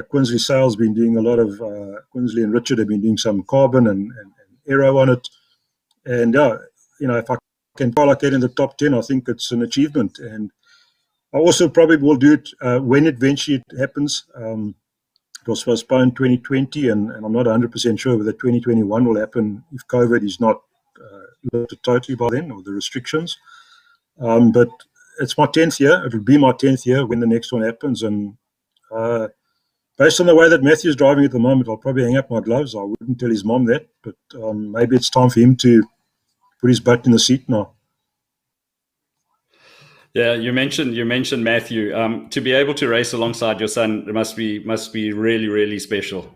Quinsley Sales been doing a lot of, Quinsley and Richard have been doing some carbon and aero on it. And if I can qualify like that in the top 10, I think it's an achievement. And I also probably will do it when eventually it happens. It was postponed 2020, and I'm not 100% sure whether 2021 will happen if COVID is not lifted totally by then, or the restrictions. But it's my 10th year. It'll be my 10th year when the next one happens. And based on the way that Matthew's driving at the moment, I'll probably hang up my gloves. I wouldn't tell his mom that, but maybe it's time for him to put his butt in the seat now. Yeah, you mentioned Matthew. To be able to race alongside your son must be really, really special.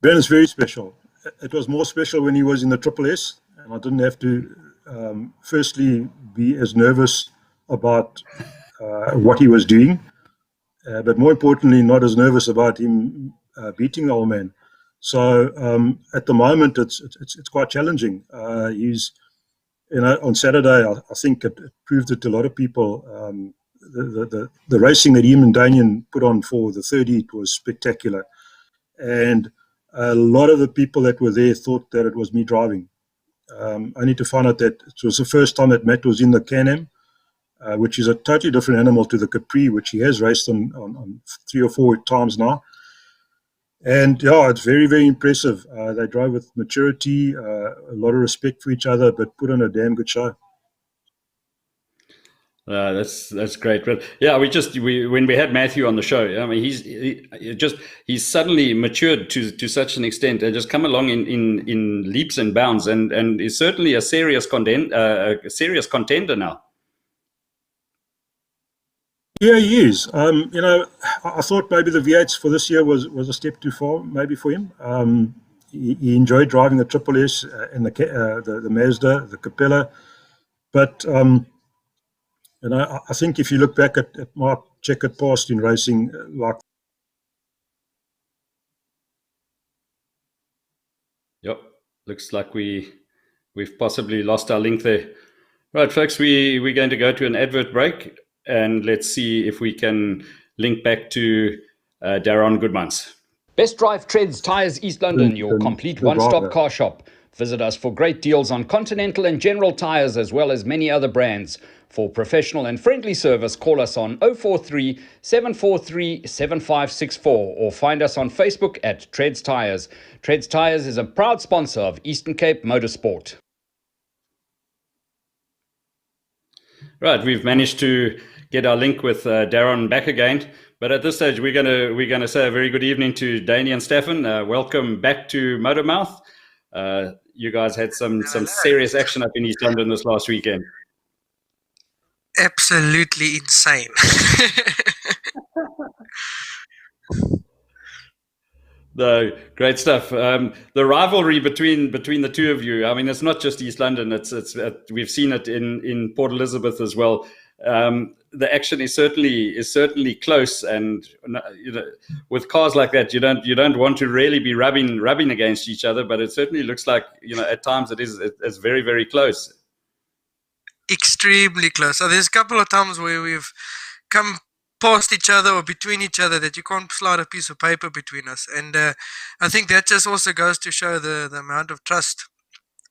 Ben is very special. It was more special when he was in the Triple S, and I didn't have to firstly be as nervous about what he was doing, but more importantly, not as nervous about him beating the old man. So at the moment, it's quite challenging. He's on Saturday, I think it proved it to a lot of people. The racing that him and Danian put on for the 30 was spectacular. And a lot of the people that were there thought that it was me driving. Only to find out that it was the first time that Matt was in the Can-Am, which is a totally different animal to the Capri, which he has raced on 3 or 4 times now. And yeah, it's very, very impressive. They drove with maturity, a lot of respect for each other, but put on a damn good show. That's great. But yeah, when we had Matthew on the show, I mean, he's suddenly matured to such an extent and just come along in leaps and bounds, and is certainly a serious contender now. Yeah, he is. I thought maybe the V8s for this year was a step too far, maybe for him. He enjoyed driving the Triple S and the Mazda, the Capella, but I think if you look back at my checkered past in racing, like. Yep, looks like we've possibly lost our link there. Right, folks, we're going to go to an advert break. And let's see if we can link back to Darron Gudmanz. Best Drive Treads Tyres East London, your complete one-stop car shop. Visit us for great deals on Continental and General tyres, as well as many other brands. For professional and friendly service, call us on 043 743 7564 or find us on Facebook at Treads Tyres. Treads Tyres is a proud sponsor of Eastern Cape Motorsport. Right, we've managed to get our link with Darron back again, but at this stage we're gonna say a very good evening to Danian and Staffen. Welcome back to Motormouth. You guys had some serious action up in East London this last weekend. Absolutely insane. No, great stuff. The rivalry between the two of you, I mean, it's not just East London. It's we've seen it in Port Elizabeth as well. The action is certainly close, and with cars like that, you don't want to really be rubbing against each other, but it certainly looks like at times it's very, very close. Extremely close. So there's a couple of times where we've come past each other or between each other that you can't slide a piece of paper between us, and I think that just also goes to show the amount of trust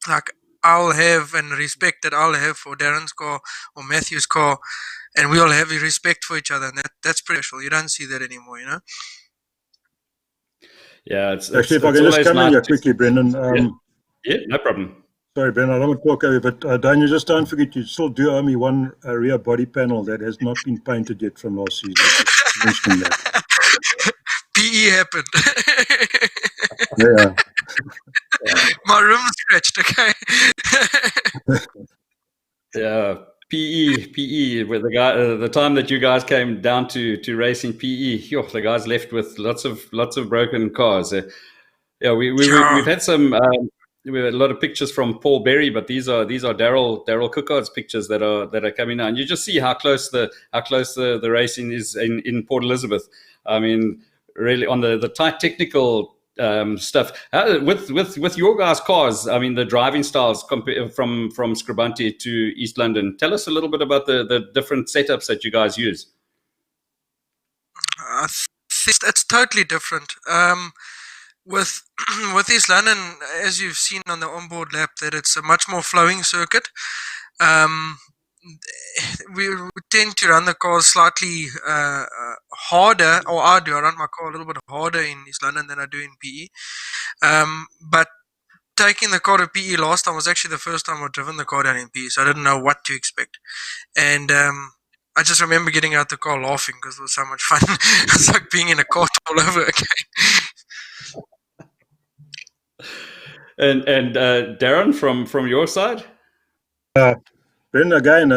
like I'll have and respect that I'll have for Darren's car or Matthew's car, and we all have a respect for each other, and that's pretty special. You don't see that anymore, Yeah, it's actually, if I can just come in here quickly, Brendan. Yeah, no problem. Sorry, Ben, I don't want to talk over you, but Daniel, just don't forget, you still do owe me one rear body panel that has not been painted yet from last season. That. PE happened. Yeah. My room scratched, okay? Yeah, PE, with the guy, the time that you guys came down to racing PE, the guys left with lots of broken cars. We've had some. We have a lot of pictures from Paul Berry, but these are Darryl Cookard's pictures that are coming out. And you just see how close the racing is in Port Elizabeth. I mean, really on the tight technical stuff with your guys' cars. I mean, the driving styles from Scribante to East London. Tell us a little bit about the different setups that you guys use. it's totally different. With with East London, as you've seen on the onboard lap, that it's a much more flowing circuit. We tend to run the cars slightly harder, or I run my car a little bit harder in East London than I do in PE. But taking the car to PE last time was actually the first time I'd driven the car down in PE, so I didn't know what to expect. And I just remember getting out the car laughing because it was so much fun. It's like being in a cart all over again. And Darron, from your side? Then again,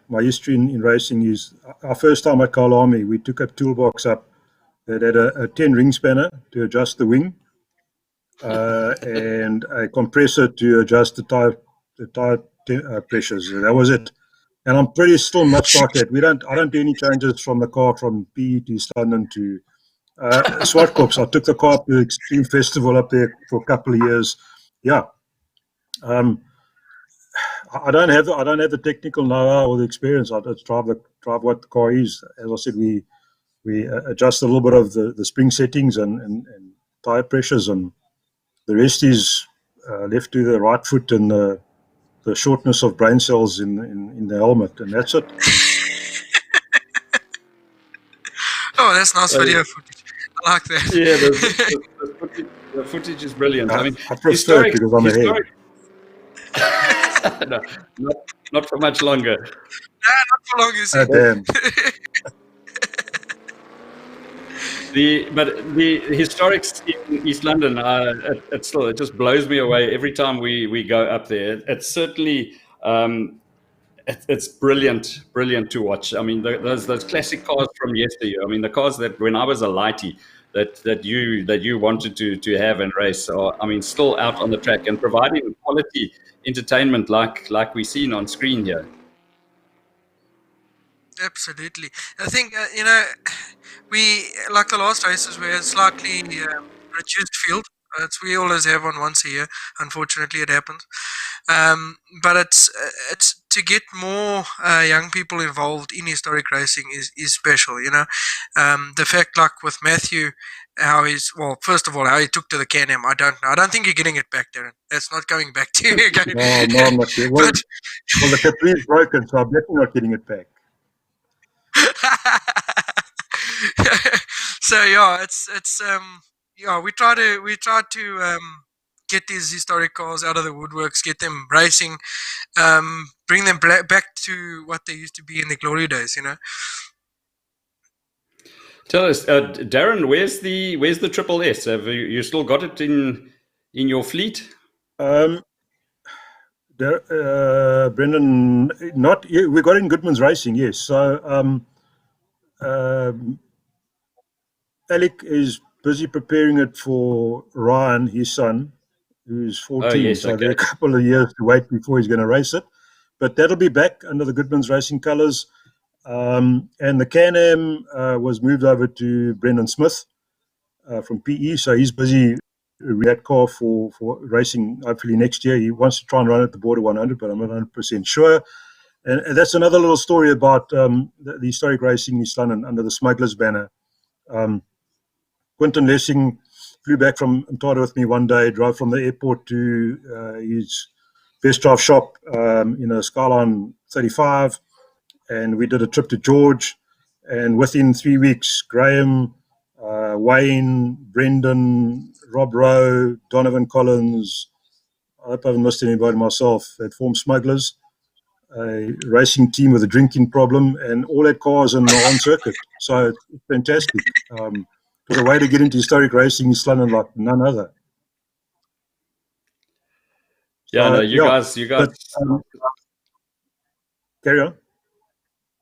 my history in racing is our first time at Carl Army. We took a toolbox up that had a 10 ring spanner to adjust the wing, and a compressor to adjust the tire pressures. That was it. And I'm pretty still much like that. I don't do any changes from the car from PE to East London to Swartkops. I took the car up to the Extreme Festival up there for a couple of years. Yeah. I don't have the technical know-how or the experience. I just drive what the car is. As I said, we adjust a little bit of the spring settings and tire pressures, and the rest is left to the right foot and the shortness of brain cells in the helmet, and that's it. Oh, that's nice video footage. I like that. Yeah, the footage is brilliant. I mean, I prefer it because I'm ahead. No, not for much longer. Nah, not for long, you see. Damn. But the historics in East London, it just blows me away every time we go up there. It's certainly it's brilliant to watch. I mean, those classic cars from yesteryear. I mean, the cars that when I was a lighty that you wanted to have and race are, I mean, still out on the track and providing quality entertainment like we've seen on screen here. Absolutely. I think, we, like the last races, we had slightly reduced field. We always have one once a year. Unfortunately, it happens. But it's to get more young people involved in historic racing is special, The fact, like with Matthew, first of all, how he took to the Can-Am, I don't know. I don't think you're getting it back, Darren. That's not going back to you again. No, I'm not getting it. Well, the Capri is broken, so I'm definitely not getting it back. So yeah, we try to get these historic cars out of the woodworks, get them racing, bring them back to what they used to be in the glory days, Tell us, Darron, where's the Triple S? Have you still got it in your fleet? Brendan, we got it in Gudmanz Racing, yes. So Alec is busy preparing it for Ryan, his son, who's 14. Oh, yes, so there are a couple of years to wait before he's going to race it. But that'll be back under the Gudmanz Racing colours. And the Can-Am was moved over to Brendan Smith from PE. So he's busy with that car for racing hopefully next year. He wants to try and run at the Border 100, but I'm not 100% sure. And that's another little story about the historic racing in East London under the Smugglers banner. Quentin Lessing flew back from Mtwara with me one day, drove from the airport to his best drive shop in a Skyline 35, and we did a trip to George. And within 3 weeks, Graham, Wayne, Brendan, Rob Rowe, Donovan Collins, I hope I haven't missed anybody myself, had formed Smugglers, a racing team with a drinking problem, and all had cars on circuit. So it's fantastic. It was a way to get into historic racing in East London like none other. Yeah, no, you guys. But, carry on.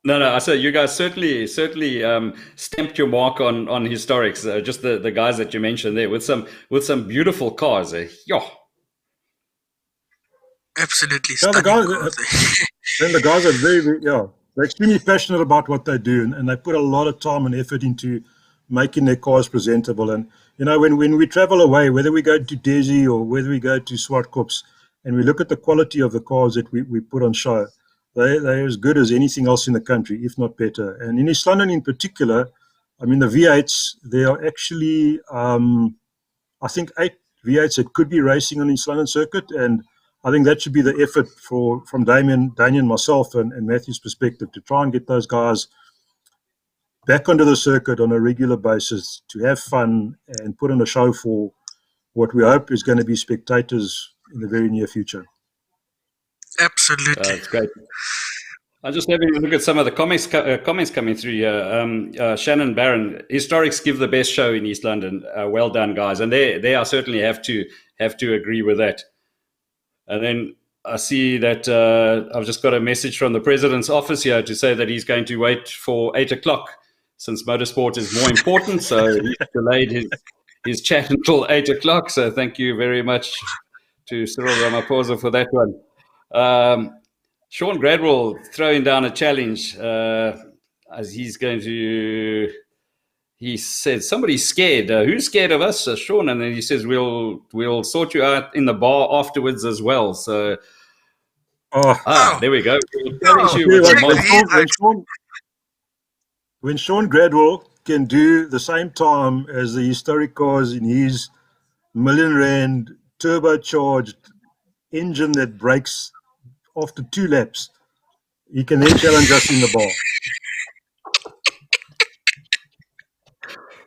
No, I said you guys certainly stamped your mark on historics. Just the guys that you mentioned there with some beautiful cars. Absolutely. Yeah, the guys are very, they're extremely passionate about what they do, and they put a lot of time and effort into making their cars presentable. And when we travel away, whether we go to Desi or whether we go to Swartkops, and we look at the quality of the cars that we put on show, they're as good as anything else in the country, if not better. And in East London in particular, I mean, the V8s, there are actually, I think, 8 V8s that could be racing on the East London circuit, and I think that should be the effort from Danian, myself, and Matthew's perspective to try and get those guys back onto the circuit on a regular basis to have fun and put on a show for what we hope is going to be spectators in the very near future. Absolutely. That's great. I'm just having a look at some of the comments coming through here. Shannon Barron, historics give the best show in East London. Well done, guys. And they I certainly have to agree with that. And then I see that I've just got a message from the president's office here to say that he's going to wait for 8 o'clock since motorsport is more important. So he's delayed his chat until 8 o'clock. So thank you very much to Cyril Ramaphosa for that one. Sean Gradwell throwing down a challenge as he's going to. He said, "Somebody's scared. Who's scared of us, Sean?" And then he says, "We'll sort you out in the bar afterwards as well." So, there we go. When Sean Gradwell can do the same time as the historic cars in his R1 million turbocharged engine that breaks after 2 laps, he can then challenge us in the bar.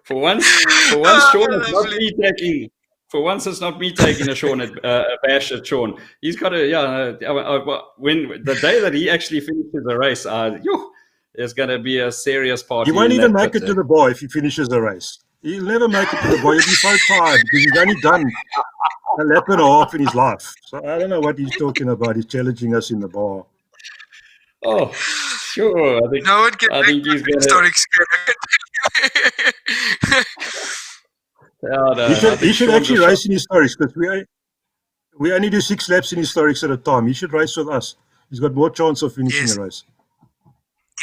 For once, Sean, it's not me taking. For once, it's not me taking a bash at Sean. He's got when the day that he actually finishes the race, there's going to be a serious party. He won't even make it to the bar if he finishes the race. He'll never make it to the bar. He'll be so tired because he's only done a lap and a half in his life. So I don't know what he's talking about. He's challenging us in the bar. Oh, sure. I think he's going to. He should actually race in historics because we only do 6 laps in historics at a time. He should race with us. He's got more chance of finishing the race.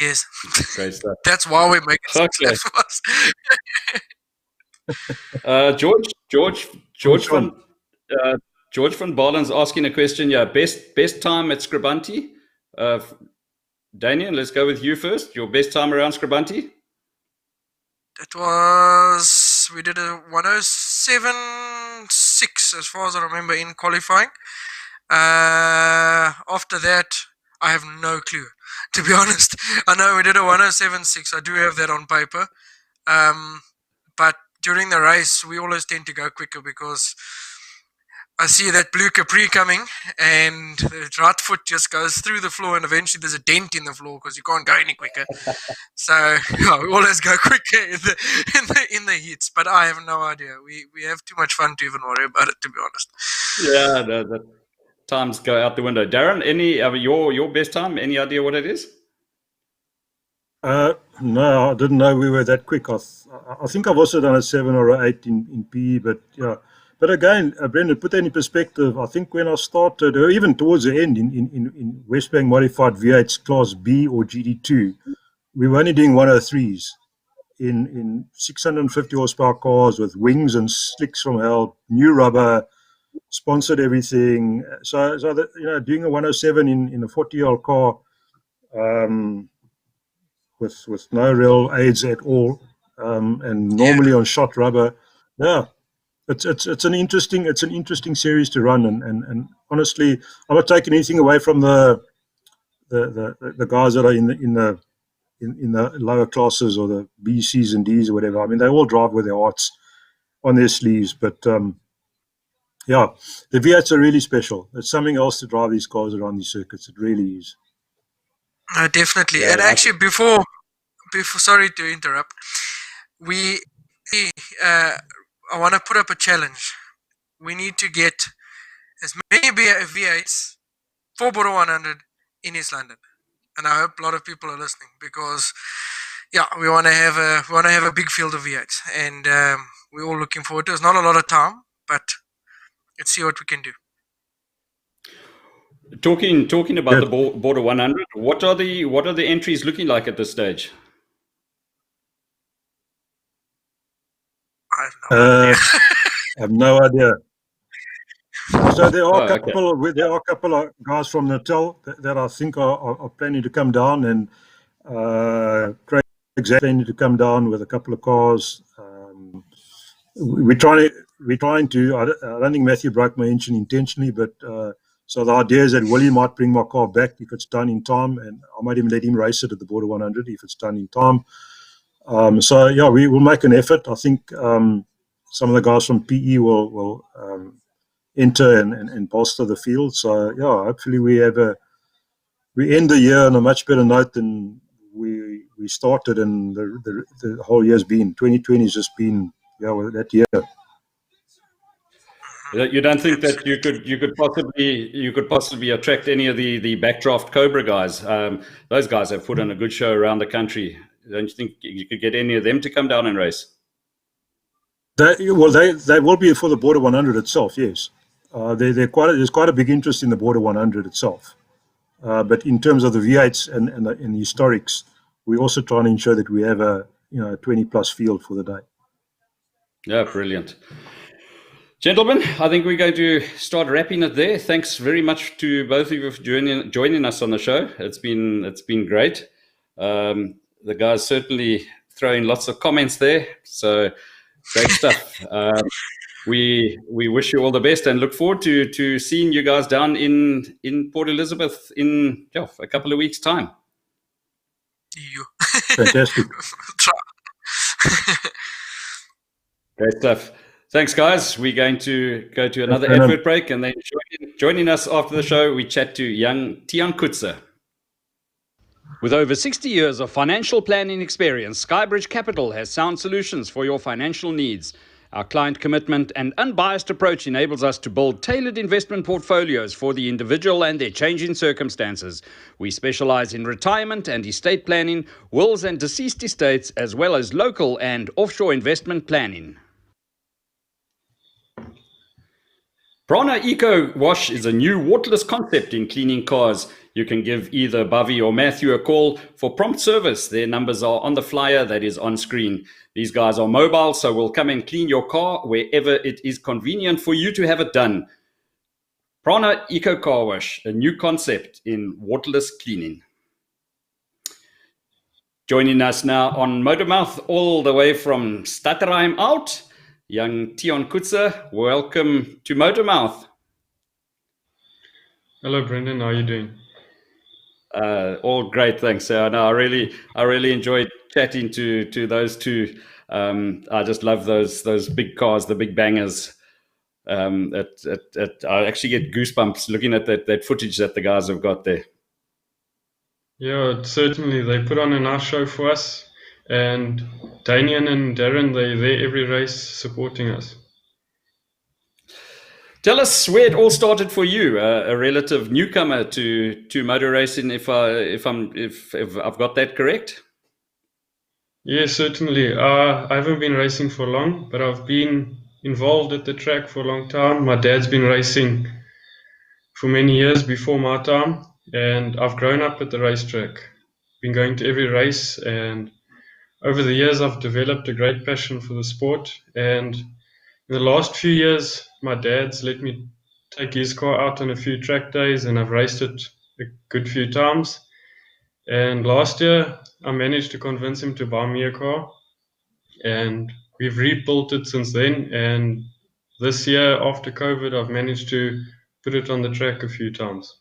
Yes. Great stuff. That's why we make it 6 laps for us. George van Balen's asking a question. Yeah, best time at Scribanti. Danian, let's go with you first. Your best time around Scribanti? We did a 107.6 as far as I remember in qualifying. After that, I have no clue, to be honest. I know we did a 107.6. I do have that on paper. But during the race, we always tend to go quicker because I see that blue Capri coming and the right foot just goes through the floor and eventually there's a dent in the floor because you can't go any quicker. So we always go quicker in the heats, but I have no idea. We have too much fun to even worry about it, to be honest. Yeah, the times go out the window. Darren, any your best time? Any idea what it is? No, I didn't know we were that quick. I think I've also done a 7 or an 8 in PE, but yeah. But again, Brendan, put that in perspective. I think when I started, or even towards the end in Westbank Modified V8s Class B or GD2, we were only doing 103s in 650 horsepower cars with wings and slicks from hell, new rubber, sponsored everything. So that, doing a 107 in a 40-year-old car with no real aids at all, and normally on shot rubber, yeah. It's an interesting series to run, and honestly, I'm not taking anything away from the guys that are in the lower classes or the B, C's and D's or whatever. I mean, they all drive with their hearts on their sleeves, but yeah, the V8s are really special. It's something else to drive these cars around these circuits. It really is. Definitely. Yeah, and actually, before sorry to interrupt, I want to put up a challenge. We need to get as many V8s for Border 100 in East London, and I hope a lot of people are listening because, yeah, we want to have a big field of V8s, and we're all looking forward to it. It's not a lot of time, but let's see what we can do. Talking about the Border 100, what are the entries looking like at this stage? I have no idea. So there are a couple of guys from Natal that I think are planning to come down, and Craig exactly to come down with a couple of cars. We're trying to. I don't think Matthew broke my engine intentionally, but so the idea is that Willie might bring my car back if it's done in time, and I might even let him race it at the Border 100 if it's done in time. So yeah, we will make an effort. I think some of the guys from PE will enter and bolster the field. So yeah, hopefully we end the year on a much better note than we started, and the whole year's been. 2020 has just been that year. You don't think that you could possibly attract any of the backdraft Cobra guys? Those guys have put on a good show around the country. Don't you think you could get any of them to come down and race? They will be for the Border 100 itself. Yes, there's quite a big interest in the Border 100 itself. But in terms of the V8s and the historics, we also try to ensure that we have a 20+ field for the day. Yeah, brilliant. Gentlemen, I think we're going to start wrapping it there. Thanks very much to both of you for joining us on the show. It's been great. The guys certainly throwing lots of comments there. So great stuff. We wish you all the best and look forward to seeing you guys down in Port Elizabeth in a couple of weeks' time. Fantastic. Great stuff. Thanks, guys. We're going to go to another advert break, and then joining us after the show, we chat to young Tiaan Coetzer. With over 60 years of financial planning experience, Skybridge Capital has sound solutions for your financial needs. Our client commitment and unbiased approach enables us to build tailored investment portfolios for the individual and their changing circumstances. We specialize in retirement and estate planning, wills and deceased estates, as well as local and offshore investment planning. Prana Eco Wash is a new waterless concept in cleaning cars. You can give either Bobby or Matthew a call for prompt service. Their numbers are on the flyer that is on screen. These guys are mobile, so will come and clean your car wherever it is convenient for you to have it done. Prana Eco Car Wash, a new concept in waterless cleaning. Joining us now on Motormouth, all the way from Stutterheim out, young Tiaan Coetzer. Welcome to Motormouth. Hello, Brendan. How are you doing? All great, thanks. No, I really enjoyed chatting to those two. I just love those big cars, the big bangers. I actually get goosebumps looking at that footage that the guys have got there. Yeah, certainly. They put on a nice show for us. And Danian and Darron, they're there every race supporting us. Tell us where it all started for you, a relative newcomer to motor racing, if I've got that correct. Yeah, certainly. I haven't been racing for long, but I've been involved at the track for a long time. My dad's been racing for many years before my time, and I've grown up at the racetrack. Been going to every race, and over the years I've developed a great passion for the sport. And in the last few years, my dad's let me take his car out on a few track days, and I've raced it a good few times. And last year, I managed to convince him to buy me a car, and we've rebuilt it since then. And this year, after COVID, I've managed to put it on the track a few times.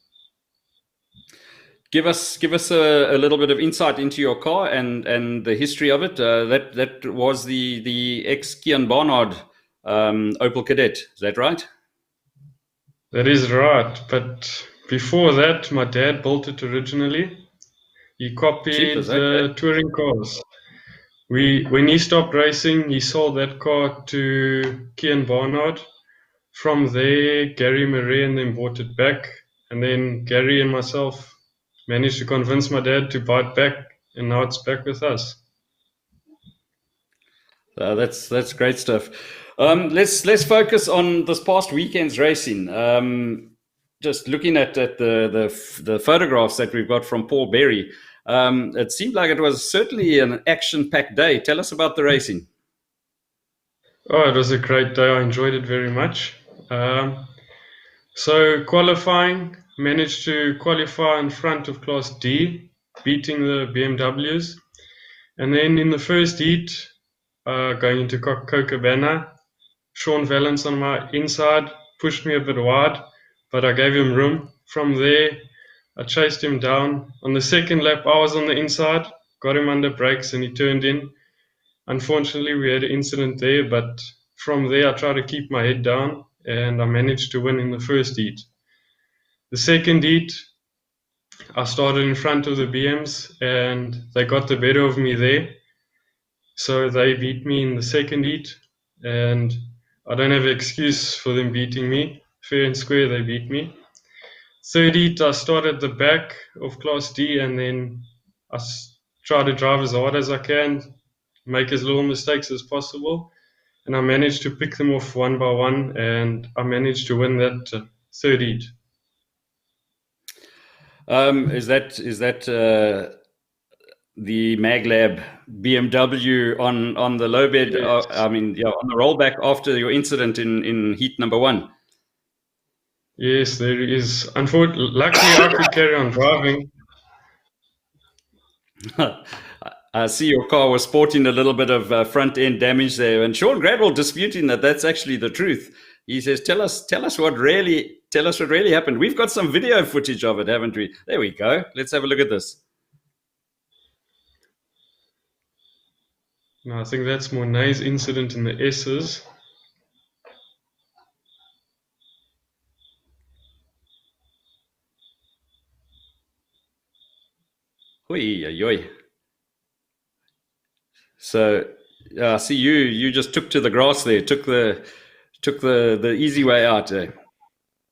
Give us a little bit of insight into your car and the history of it. That was the ex-Kian Barnard Opel Kadett. Is that right? That is right. But before that, my dad built it originally. He copied the touring cars. When he stopped racing, he sold that car to Kian Barnard. From there, Gary Murray and them bought it back. And then Gary and myself managed to convince my dad to buy it back, and now it's back with us. That's great stuff. Let's focus on this past weekend's racing. Just looking at the photographs that we've got from Paul Berry, it seemed like it was certainly an action-packed day. Tell us about the racing. Oh, it was a great day. I enjoyed it very much. So qualifying, managed to qualify in front of Class D, beating the BMWs. And then in the first heat, going into Copacabana, Sean Valence on my inside pushed me a bit wide, but I gave him room. From there, I chased him down. On the second lap, I was on the inside, got him under brakes, and he turned in. Unfortunately, we had an incident there, but from there, I tried to keep my head down, and I managed to win in the first heat. The second heat, I started in front of the BMs, and they got the better of me there. So they beat me in the second heat, and I don't have an excuse for them beating me. Fair and square, they beat me. Third heat, I started at the back of Class D, and then I try to drive as hard as I can, make as little mistakes as possible, and I managed to pick them off one by one, and I managed to win that third heat. Is that the MagLab BMW on the low bed? Yes. On the rollback after your incident in heat number 1. Yes, there is. Unfortunately, luckily I could carry on driving. I see your car was sporting a little bit of front end damage there, and Sean Gradwell disputing that that's actually the truth. He says, "Tell us what really happened." We've got some video footage of it, haven't we? There we go. Let's have a look at this. No, I think that's Monet's incident in the S's. Oi. So, I see you just took to the grass there, took the easy way out.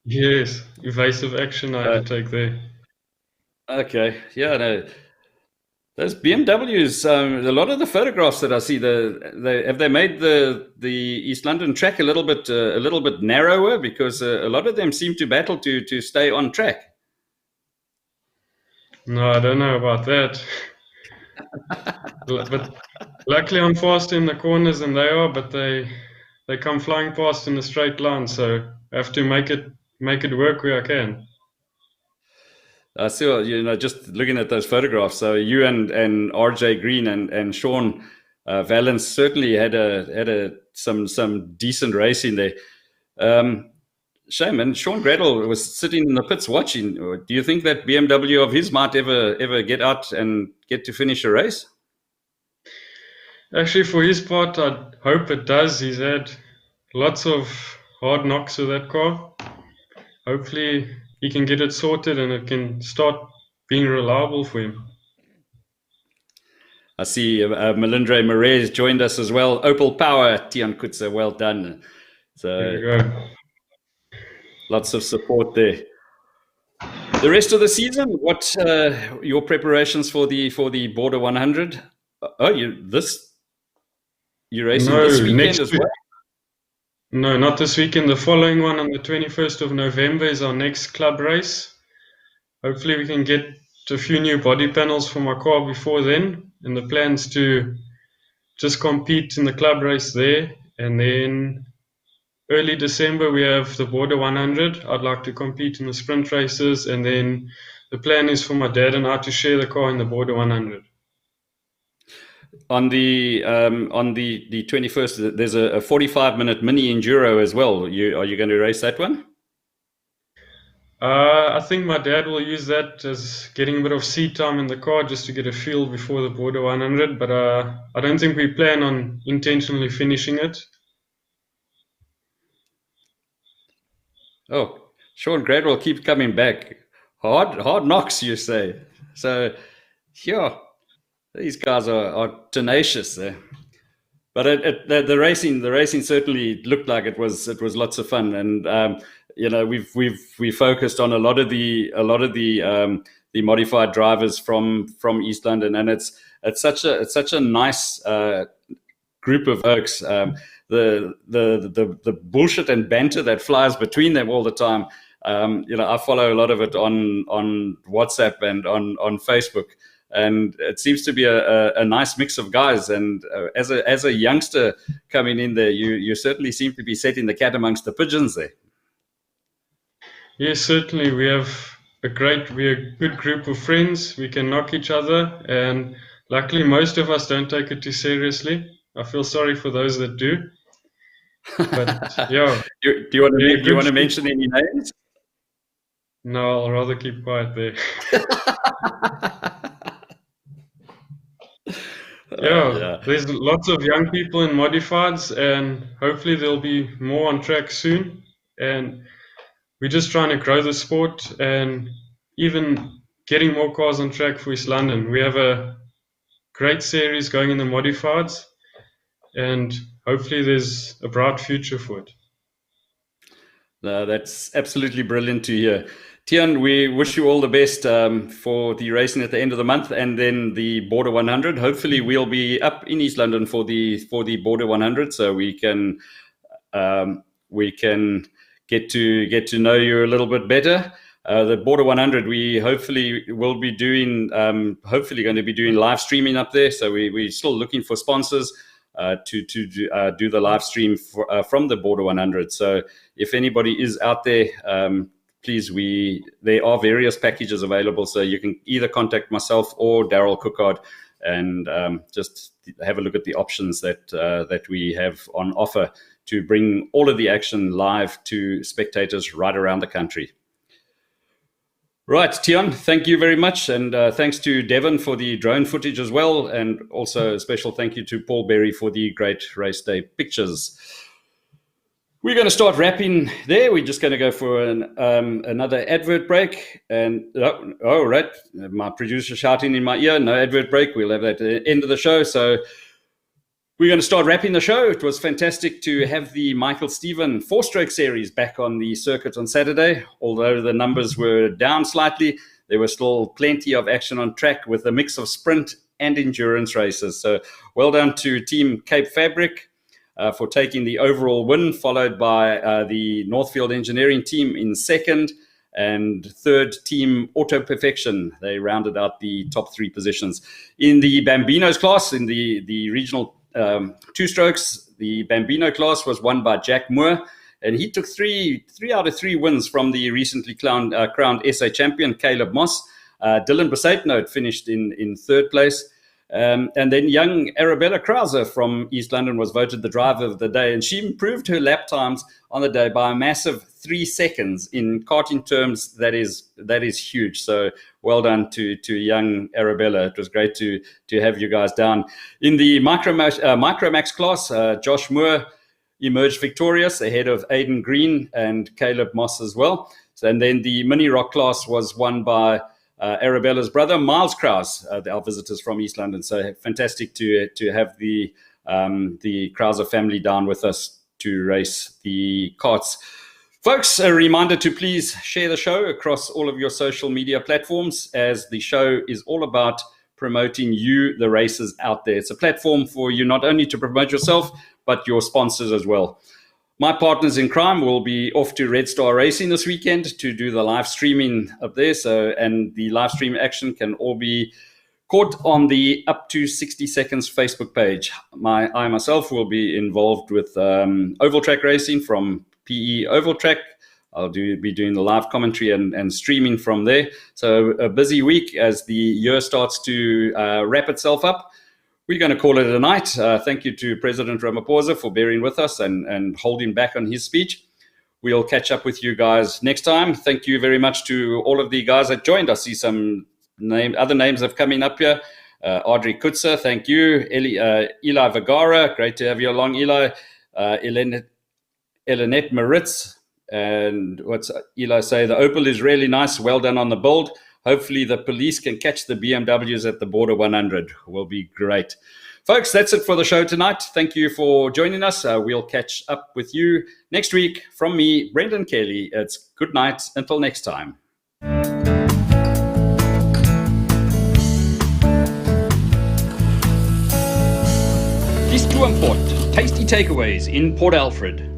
Yes, evasive action I had to take there. Okay, yeah, no. Those BMWs, a lot of the photographs that I see, they made the East London track a little bit narrower, because a lot of them seem to battle to stay on track. No, I don't know about that. But luckily I'm fast in the corners, and they are, but they come flying past in a straight line, so I have to make it work where I can. I see, just looking at those photographs. So you and RJ Green and Sean Valence certainly had some decent racing there. Shame, and Sean Gradle was sitting in the pits watching. Do you think that BMW of his might ever get out and get to finish a race? Actually, for his part, I hope it does. He's had lots of hard knocks with that car. Hopefully he can get it sorted and it can start being reliable for him. I see Melindre Moraes joined us as well. Opel Power, Tiaan Coetzer, well done. So There you go. Lots of support there. The rest of the season, what your preparations for the Border 100? Oh, you're racing this weekend as well? No, not this weekend. The following one on the 21st of November is our next club race. Hopefully we can get a few new body panels for my car before then. And the plan's to just compete in the club race there. And then early December we have the Border 100. I'd like to compete in the sprint races. And then the plan is for my dad and I to share the car in the Border 100. On the 21st, there's a 45-minute mini enduro as well. Are you going to race that one? I think my dad will use that as getting a bit of seat time in the car just to get a feel before the Border 100. But I don't think we plan on intentionally finishing it. Oh, Sean Gradwell keeps coming back. Hard knocks, you say. So, yeah. These guys are tenacious there, but the racing certainly looked like it was lots of fun, and we focused on a lot of the modified drivers from East London, and it's such a nice group of oaks. The bullshit and banter that flies between them all the time. I follow a lot of it on WhatsApp and on Facebook. And it seems to be a nice mix of guys. And as a youngster coming in there, you certainly seem to be setting the cat amongst the pigeons there. Yes, certainly. We're a good group of friends. We can knock each other. And Luckily, most of us don't take it too seriously. I feel sorry for those that do. But yeah. Do you want to mention any names? No, I'll rather keep quiet there. Yeah, there's lots of young people in modifieds, and hopefully there'll be more on track soon. And we're just trying to grow the sport and even getting more cars on track for East London. We have a great series going in the modifieds, and hopefully there's a bright future for it. That's absolutely brilliant to hear. Tiaan, we wish you all the best for the racing at the end of the month, and then the Border 100. Hopefully, we'll be up in East London for the Border 100, so we can get to know you a little bit better. The Border 100, we hopefully will be doing, going to be doing live streaming up there. So we're still looking for sponsors to do the live stream from the Border 100. So if anybody is out there, please, there are various packages available. So you can either contact myself or Darryl Cookard and just have a look at the options that we have on offer to bring all of the action live to spectators right around the country. Right, Tiaan, thank you very much. And thanks to Devon for the drone footage as well. And also a special thank you to Paul Berry for the great race day pictures. We're going to start wrapping there. We're just going to go for another advert break. And, right, my producer shouting in my ear, no advert break. We'll have that at the end of the show. So we're going to start wrapping the show. It was fantastic to have the Michael Stephen 4-stroke series back on the circuit on Saturday. Although the numbers were down slightly, there was still plenty of action on track with a mix of sprint and endurance races. So well done to Team Cape Fabric for taking the overall win, followed by the Northfield Engineering team in second, and third, Team Auto Perfection. They rounded out the top 3 positions. In the Bambinos class, in the regional 2 strokes, the Bambino class was won by Jack Moore, and he took three out of 3 wins from the recently crowned SA champion Caleb Moss. Dylan Besaitnote finished in 3rd place. And then young Arabella Krauser from East London was voted the driver of the day, and she improved her lap times on the day by a massive 3 seconds. In karting terms, that is huge. So well done to young Arabella. It was great to have you guys down. In the Micromax class, Josh Moore emerged victorious ahead of Aidan Green and Caleb Moss as well. So, and then the Mini Rock class was won by Arabella's brother, Miles Krause, our visitors from East London. So fantastic to have the Krauser family down with us to race the karts. Folks, a reminder to please share the show across all of your social media platforms, as the show is all about promoting you, the racers out there. It's a platform for you not only to promote yourself, but your sponsors as well. My partners in crime will be off to Red Star Racing this weekend to do the live streaming up there. So, and the live stream action can all be caught on the Up to 60 Seconds Facebook page. I myself will be involved with Oval Track Racing from PE Oval Track. I'll be doing the live commentary and streaming from there. So a busy week as the year starts to wrap itself up. We're going to call it a night. Thank you to President Ramaphosa for bearing with us and holding back on his speech. We'll catch up with you guys next time. Thank you very much to all of the guys that joined. I see some other names have coming up here. Audrey Coetzer, thank you. Eli Vergara, great to have you along, Eli. Elinette Maritz, and what's Eli say? The Opel is really nice. Well done on the build. Hopefully the police can catch the BMWs at the Border 100. Will be great. Folks, that's it for the show tonight. Thank you for joining us. We'll catch up with you next week. From me, Brendan Kelly, it's good night until next time. Kies Toonpot, tasty takeaways in Port Alfred.